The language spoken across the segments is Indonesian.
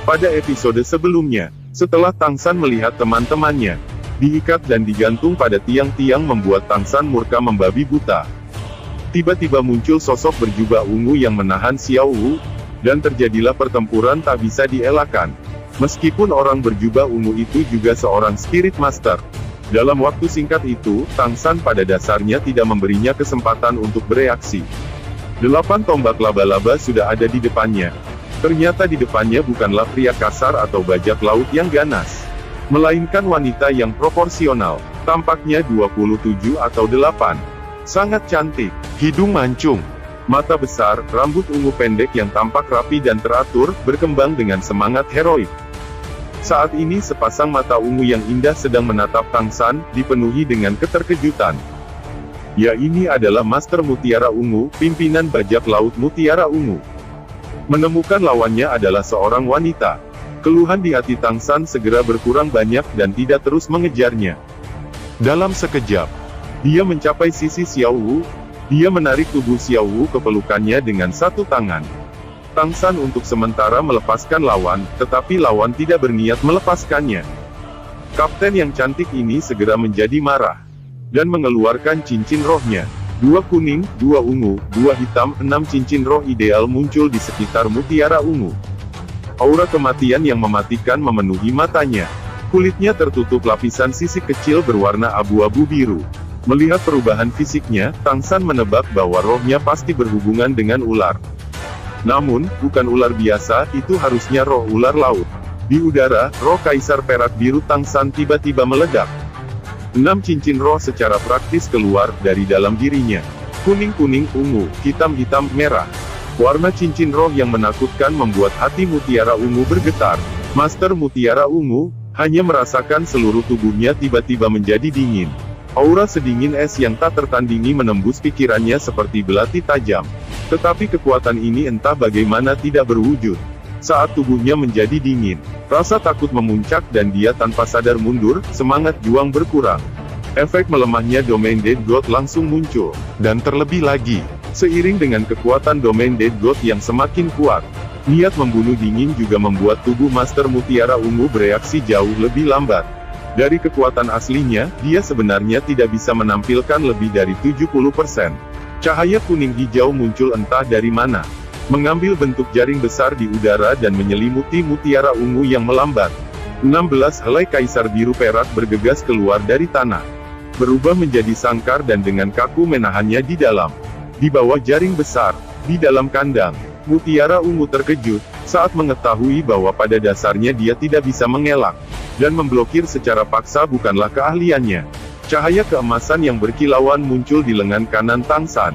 Pada episode sebelumnya, setelah Tang San melihat teman-temannya diikat dan digantung pada tiang-tiang membuat Tang San murka membabi buta. Tiba-tiba muncul sosok berjubah ungu yang menahan Xiao Wu, dan terjadilah pertempuran tak bisa dielakkan. Meskipun orang berjubah ungu itu juga seorang spirit master. Dalam waktu singkat itu, Tang San pada dasarnya tidak memberinya kesempatan untuk bereaksi. 8 tombak laba-laba sudah ada di depannya. Ternyata di depannya bukanlah pria kasar atau bajak laut yang ganas, melainkan wanita yang proporsional. Tampaknya 27 atau 8. Sangat cantik, hidung mancung, mata besar, rambut ungu pendek yang tampak rapi dan teratur, berkembang dengan semangat heroik. Saat ini sepasang mata ungu yang indah sedang menatap Tang San, dipenuhi dengan keterkejutan. Ya, ini adalah Master Mutiara Ungu, pimpinan bajak laut Mutiara Ungu. Menemukan lawannya adalah seorang wanita. Keluhan di hati Tang San segera berkurang banyak dan tidak terus mengejarnya. Dalam sekejap, dia mencapai sisi Xiao Wu. Dia menarik tubuh Xiao Wu ke pelukannya dengan satu tangan. Tang San untuk sementara melepaskan lawan, tetapi lawan tidak berniat melepaskannya. Kapten yang cantik ini segera menjadi marah, dan mengeluarkan cincin rohnya. 2 kuning, 2 ungu, 2 hitam, 6 cincin roh ideal muncul di sekitar Mutiara Ungu. Aura kematian yang mematikan memenuhi matanya. Kulitnya tertutup lapisan sisik kecil berwarna abu-abu biru. Melihat perubahan fisiknya, Tang San menebak bahwa rohnya pasti berhubungan dengan ular. Namun, bukan ular biasa, itu harusnya roh ular laut. Di udara, roh kaisar perak biru Tang San tiba-tiba meledak. 6 cincin roh secara praktis keluar dari dalam dirinya. Kuning-kuning, ungu, hitam-hitam, merah. Warna cincin roh yang menakutkan membuat hati Mutiara Ungu bergetar. Master Mutiara Ungu hanya merasakan seluruh tubuhnya tiba-tiba menjadi dingin. Aura sedingin es yang tak tertandingi menembus pikirannya seperti belati tajam. Tetapi kekuatan ini entah bagaimana tidak berwujud. Saat tubuhnya menjadi dingin, rasa takut memuncak dan dia tanpa sadar mundur, semangat juang berkurang. Efek melemahnya Domain Dead God langsung muncul. Dan terlebih lagi, seiring dengan kekuatan Domain Dead God yang semakin kuat, niat membunuh dingin juga membuat tubuh Master Mutiara Ungu bereaksi jauh lebih lambat. Dari kekuatan aslinya, dia sebenarnya tidak bisa menampilkan lebih dari 70%. Cahaya kuning hijau muncul entah dari mana, mengambil bentuk jaring besar di udara dan menyelimuti Mutiara Ungu yang melambat. 16 helai kaisar biru perak bergegas keluar dari tanah, berubah menjadi sangkar dan dengan kaku menahannya di dalam. Di bawah jaring besar, di dalam kandang, Mutiara Ungu terkejut, saat mengetahui bahwa pada dasarnya dia tidak bisa mengelak, dan memblokir secara paksa bukanlah keahliannya. Cahaya keemasan yang berkilauan muncul di lengan kanan Tang San.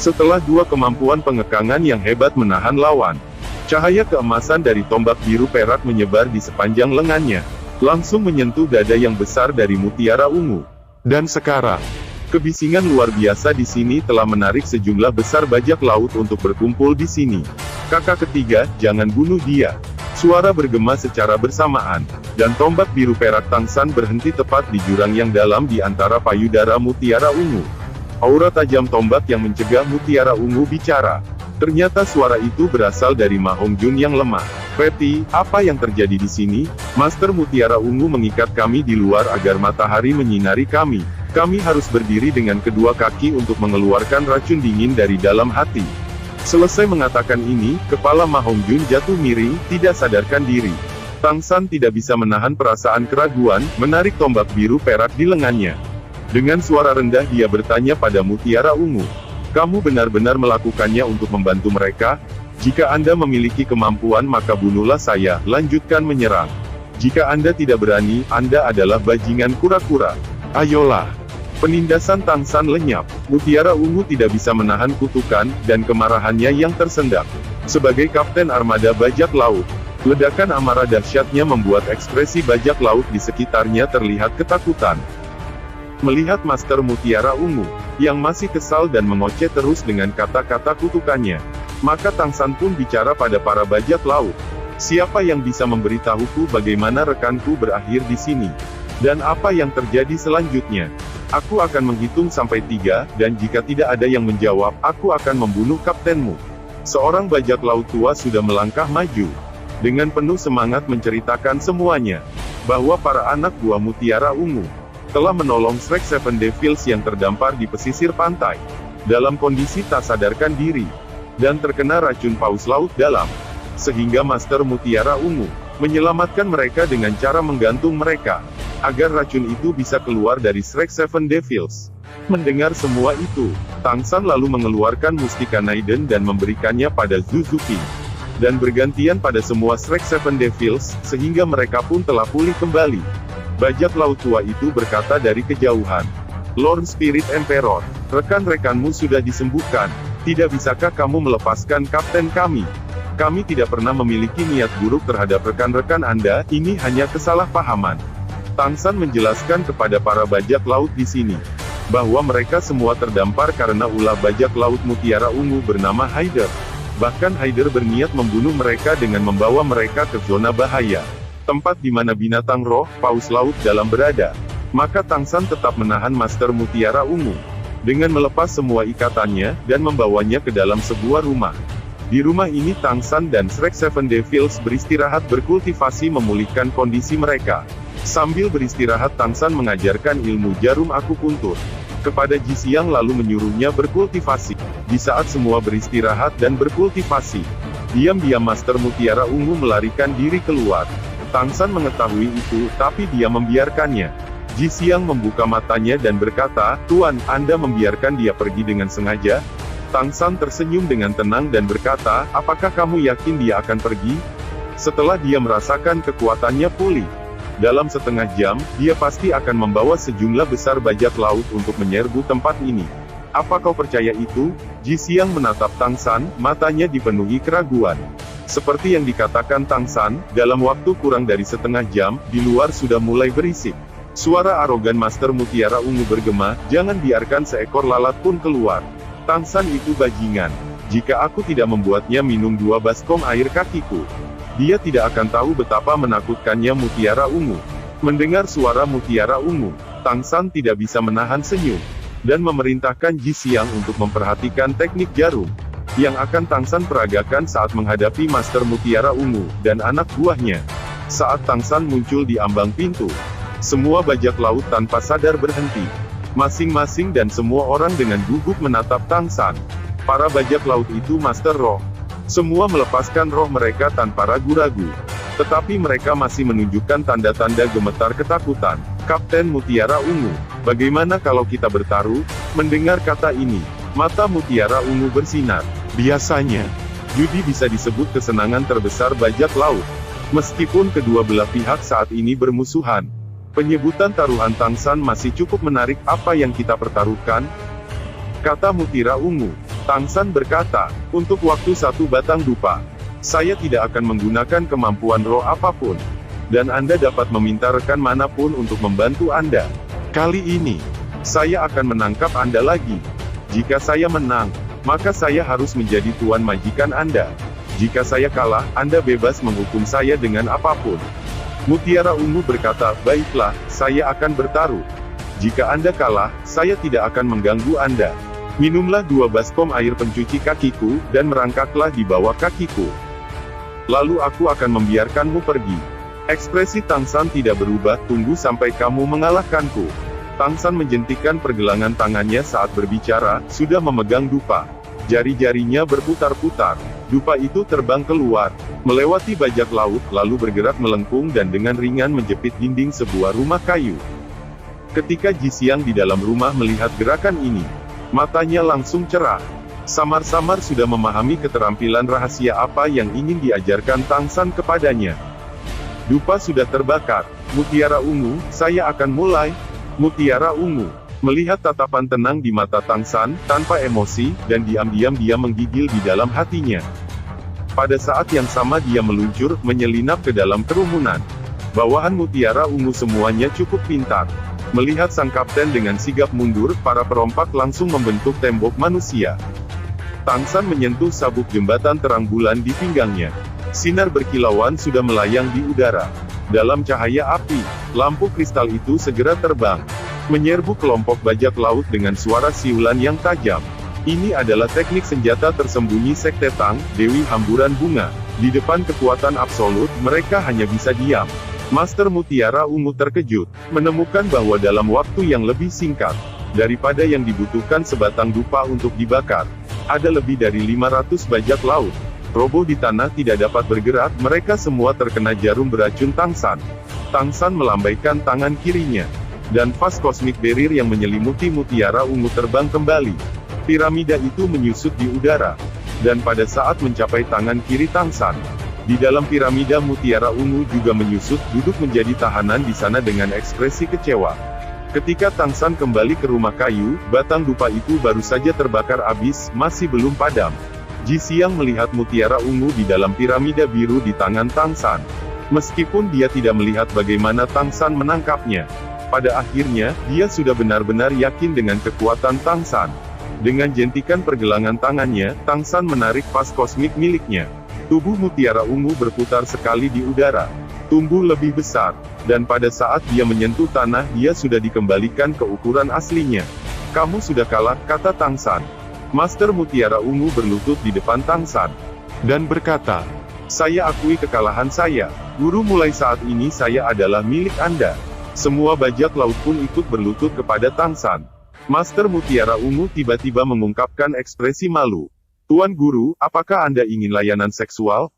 Setelah 2 kemampuan pengekangan yang hebat menahan lawan, cahaya keemasan dari tombak biru perak menyebar di sepanjang lengannya, langsung menyentuh dada yang besar dari Mutiara Ungu. Dan sekarang, kebisingan luar biasa di sini telah menarik sejumlah besar bajak laut untuk berkumpul di sini. Kakak ketiga, jangan bunuh dia. Suara bergema secara bersamaan, dan tombak biru perak Tang San berhenti tepat di jurang yang dalam di antara payudara Mutiara Ungu. Aura tajam tombak yang mencegah Mutiara Ungu bicara. Ternyata suara itu berasal dari Ma Hongjun yang lemah. Patty, apa yang terjadi di sini? Master Mutiara Ungu mengikat kami di luar agar matahari menyinari kami. Kami harus berdiri dengan kedua kaki untuk mengeluarkan racun dingin dari dalam hati. Selesai mengatakan ini, kepala Ma Hongjun jatuh miring, tidak sadarkan diri. Tang San tidak bisa menahan perasaan keraguan, menarik tombak biru perak di lengannya. Dengan suara rendah dia bertanya pada Mutiara Ungu, "Kamu benar-benar melakukannya untuk membantu mereka? Jika Anda memiliki kemampuan maka bunuhlah saya, lanjutkan menyerang. Jika Anda tidak berani, Anda adalah bajingan kura-kura. Ayolah." Penindasan Tang San lenyap. Mutiara Ungu tidak bisa menahan kutukan, dan kemarahannya yang tersendak. Sebagai kapten armada bajak laut, ledakan amarah dahsyatnya membuat ekspresi bajak laut di sekitarnya terlihat ketakutan. Melihat Master Mutiara Ungu, yang masih kesal dan mengoceh terus dengan kata-kata kutukannya, maka Tang San pun bicara pada para bajak laut. "Siapa yang bisa memberitahuku bagaimana rekanku berakhir di sini? Dan apa yang terjadi selanjutnya? Aku akan menghitung sampai 3, dan jika tidak ada yang menjawab, aku akan membunuh kaptenmu." Seorang bajak laut tua sudah melangkah maju. dengan penuh semangat menceritakan semuanya, bahwa para anak buah Mutiara Ungu telah menolong Shrek Seven Devils yang terdampar di pesisir pantai, dalam kondisi tak sadarkan diri, dan terkena racun paus laut dalam, sehingga Master Mutiara Ungu menyelamatkan mereka dengan cara menggantung mereka, agar racun itu bisa keluar dari Shrek Seven Devils. Mendengar semua itu, Tang San lalu mengeluarkan Mustika Naiden dan memberikannya pada Suzuki, dan bergantian pada semua Shrek Seven Devils, sehingga mereka pun telah pulih kembali. Bajak laut tua itu berkata dari kejauhan, "Lord Spirit Emperor, rekan-rekanmu sudah disembuhkan. Tidak bisakah kamu melepaskan kapten kami? Kami tidak pernah memiliki niat buruk terhadap rekan-rekan Anda, ini hanya kesalahpahaman." Tang San menjelaskan kepada para bajak laut di sini, bahwa mereka semua terdampar karena ulah bajak laut Mutiara Ungu bernama Haider. Bahkan Haider berniat membunuh mereka dengan membawa mereka ke zona bahaya, tempat di mana binatang roh, paus laut dalam berada. Maka Tang San tetap menahan Master Mutiara Ungu, dengan melepas semua ikatannya, dan membawanya ke dalam sebuah rumah. Di rumah ini Tang San dan Shrek Seven Devils beristirahat berkultivasi memulihkan kondisi mereka. Sambil beristirahat Tang San mengajarkan ilmu jarum akupuntur kepada Ji Xiang lalu menyuruhnya berkultivasi. Di saat semua beristirahat dan berkultivasi, diam-diam Master Mutiara Ungu melarikan diri keluar. Tang San mengetahui itu, tapi dia membiarkannya. Ji Xiang membuka matanya dan berkata, "Tuan, Anda membiarkan dia pergi dengan sengaja?" Tang San tersenyum dengan tenang dan berkata, "Apakah kamu yakin dia akan pergi? Setelah dia merasakan kekuatannya pulih, dalam setengah jam, dia pasti akan membawa sejumlah besar bajak laut untuk menyerbu tempat ini. Apa kau percaya itu?" Ji Xiang menatap Tang San, matanya dipenuhi keraguan. Seperti yang dikatakan Tang San, dalam waktu kurang dari setengah jam, di luar sudah mulai berisik. Suara arogan Master Mutiara Ungu bergema, "Jangan biarkan seekor lalat pun keluar. Tang San itu bajingan. Jika aku tidak membuatnya minum 2 baskom air kakiku, dia tidak akan tahu betapa menakutkannya Mutiara Ungu." Mendengar suara Mutiara Ungu, Tang San tidak bisa menahan senyum, dan memerintahkan Ji Xiang untuk memperhatikan teknik jarum yang akan Tang San peragakan saat menghadapi Master Mutiara Ungu dan anak buahnya. Saat Tang San muncul di ambang pintu, semua bajak laut tanpa sadar berhenti. Masing-masing dan semua orang dengan gugup menatap Tang San. Para bajak laut itu Master Roh. Semua melepaskan roh mereka tanpa ragu-ragu. Tetapi mereka masih menunjukkan tanda-tanda gemetar ketakutan. "Kapten Mutiara Ungu, bagaimana kalau kita bertaruh?" Mendengar kata ini, mata Mutiara Ungu bersinar. Biasanya, judi bisa disebut kesenangan terbesar bajak laut. Meskipun kedua belah pihak saat ini bermusuhan, penyebutan taruhan Tang San masih cukup menarik. "Apa yang kita pertaruhkan?" kata Mutiara Ungu. Tang San berkata, "Untuk waktu 1 batang dupa. Saya tidak akan menggunakan kemampuan roh apapun. Dan Anda dapat meminta rekan manapun untuk membantu Anda. Kali ini, saya akan menangkap Anda lagi. Jika saya menang, maka saya harus menjadi tuan majikan Anda. Jika saya kalah, Anda bebas menghukum saya dengan apapun." Mutiara Ungu berkata, "Baiklah, saya akan bertaruh. Jika Anda kalah, saya tidak akan mengganggu Anda. Minumlah 2 baskom air pencuci kakiku, dan merangkaklah di bawah kakiku. Lalu aku akan membiarkanmu pergi." Ekspresi Tang San tidak berubah, "Tunggu sampai kamu mengalahkanku." Tang San menjentikkan pergelangan tangannya saat berbicara, sudah memegang dupa. Jari-jarinya berputar-putar. Dupa itu terbang keluar, melewati bajak laut, lalu bergerak melengkung dan dengan ringan menjepit dinding sebuah rumah kayu. Ketika Ji Xiang di dalam rumah melihat gerakan ini, matanya langsung cerah. Samar-samar sudah memahami keterampilan rahasia apa yang ingin diajarkan Tang San kepadanya. Dupa sudah terbakar. "Mutiara Ungu, saya akan mulai." Mutiara Ungu melihat tatapan tenang di mata Tang San, tanpa emosi, dan diam-diam dia menggigil di dalam hatinya. Pada saat yang sama dia meluncur, menyelinap ke dalam kerumunan. Bawahan Mutiara Ungu semuanya cukup pintar. Melihat sang kapten dengan sigap mundur, para perompak langsung membentuk tembok manusia. Tang San menyentuh sabuk jembatan terang bulan di pinggangnya. Sinar berkilauan sudah melayang di udara. Dalam cahaya api, lampu kristal itu segera terbang, menyerbu kelompok bajak laut dengan suara siulan yang tajam. Ini adalah teknik senjata tersembunyi Sekte Tang, Dewi Hamburan Bunga. Di depan kekuatan absolut, mereka hanya bisa diam. Master Mutiara Ungu terkejut, menemukan bahwa dalam waktu yang lebih singkat, daripada yang dibutuhkan sebatang dupa untuk dibakar, ada lebih dari 500 bajak laut roboh di tanah tidak dapat bergerak. Mereka semua terkena jarum beracun Tangsan. Tangsan melambaikan tangan kirinya, dan vas Cosmic Barrier yang menyelimuti Mutiara Ungu terbang kembali. Piramida itu menyusut di udara, dan pada saat mencapai tangan kiri Tangsan, di dalam piramida Mutiara Ungu juga menyusut, duduk menjadi tahanan di sana dengan ekspresi kecewa. Ketika Tangsan kembali ke rumah kayu, batang dupa itu baru saja terbakar habis, masih belum padam. Ji Xiang melihat Mutiara Ungu di dalam piramida biru di tangan Tangsan. Meskipun dia tidak melihat bagaimana Tangsan menangkapnya, pada akhirnya, dia sudah benar-benar yakin dengan kekuatan Tangsan. Dengan jentikan pergelangan tangannya, Tangsan menarik vas kosmik miliknya. Tubuh Mutiara Ungu berputar sekali di udara, tumbuh lebih besar, dan pada saat dia menyentuh tanah, dia sudah dikembalikan ke ukuran aslinya. "Kamu sudah kalah," kata Tangsan. Master Mutiara Ungu berlutut di depan Tangsan, dan berkata, "Saya akui kekalahan saya, Guru. Mulai saat ini saya adalah milik Anda." Semua bajak laut pun ikut berlutut kepada Tangsan. Master Mutiara Ungu tiba-tiba mengungkapkan ekspresi malu. "Tuan Guru, apakah Anda ingin layanan seksual?"